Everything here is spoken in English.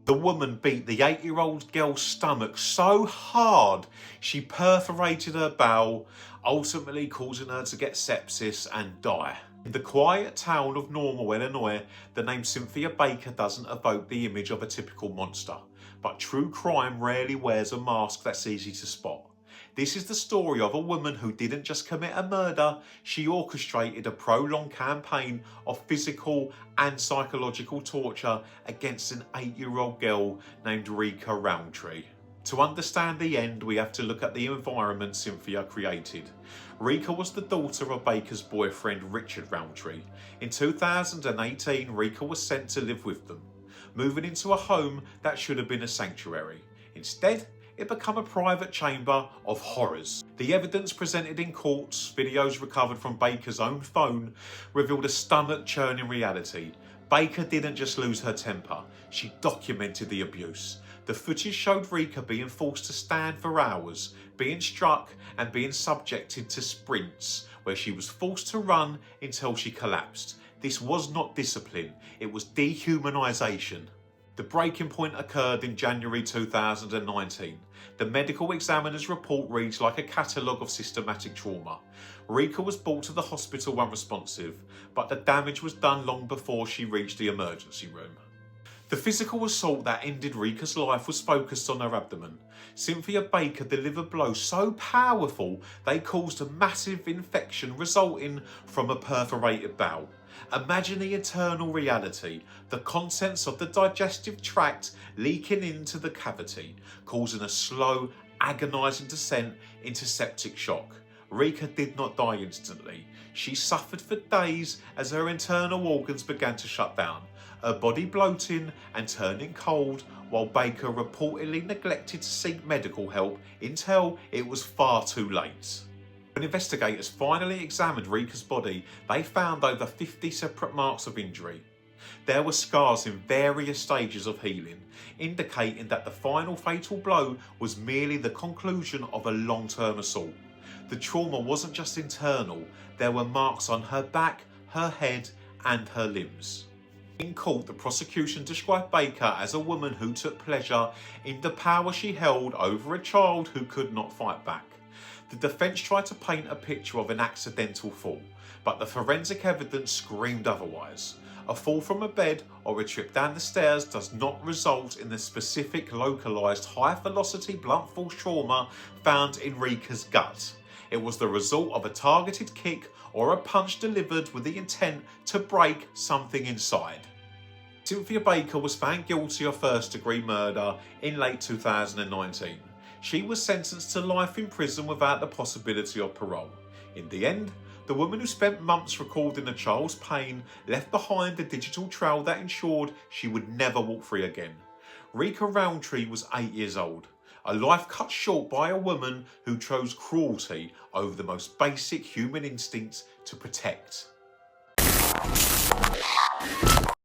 The woman beat the 8-year-old girl's stomach so hard she perforated her bowel, ultimately causing her to get sepsis and die. In the quiet town of Normal, Illinois, the name Cynthia Baker doesn't evoke the image of a typical monster, but true crime rarely wears a mask that's easy to spot. This is the story of a woman who didn't just commit a murder, she orchestrated a prolonged campaign of physical and psychological torture against an 8-year-old girl named Rica Roundtree. To understand the end, we have to look at the environment Cynthia created. Rica was the daughter of Baker's boyfriend Richard Roundtree. In 2018, Rica was sent to live with them, moving into a home that should have been a sanctuary. Instead, it became a private chamber of horrors. The evidence presented in courts, videos recovered from Baker's own phone, revealed a stomach-churning reality. Baker didn't just lose her temper, she documented the abuse. The footage showed Rica being forced to stand for hours, being struck and being subjected to sprints, where she was forced to run until she collapsed. This was not discipline, it was dehumanisation. The breaking point occurred in January 2019. The medical examiner's report reads like a catalogue of systematic trauma. Rica was brought to the hospital unresponsive, but the damage was done long before she reached the emergency room. The physical assault that ended Rica's life was focused on her abdomen. Cynthia Baker delivered blows so powerful they caused a massive infection resulting from a perforated bowel. Imagine the eternal reality, the contents of the digestive tract leaking into the cavity, causing a slow, agonising descent into septic shock. Rica did not die instantly. She suffered for days as her internal organs began to shut down, her body bloating and turning cold, while Baker reportedly neglected to seek medical help until it was far too late. When investigators finally examined Rica's body, they found over 50 separate marks of injury. There were scars in various stages of healing, indicating that the final fatal blow was merely the conclusion of a long-term assault. The trauma wasn't just internal, there were marks on her back, her head, and her limbs. In court, the prosecution described Baker as a woman who took pleasure in the power she held over a child who could not fight back. The defence tried to paint a picture of an accidental fall, but the forensic evidence screamed otherwise. A fall from a bed or a trip down the stairs does not result in the specific localised high-velocity blunt force trauma found in Rica's gut. It was the result of a targeted kick or a punch delivered with the intent to break something inside. Cynthia Baker was found guilty of first-degree murder in late 2019. She was sentenced to life in prison without the possibility of parole. In the end, the woman who spent months recording a child's pain left behind a digital trail that ensured she would never walk free again. Rica Roundtree was 8 years old, a life cut short by a woman who chose cruelty over the most basic human instincts to protect.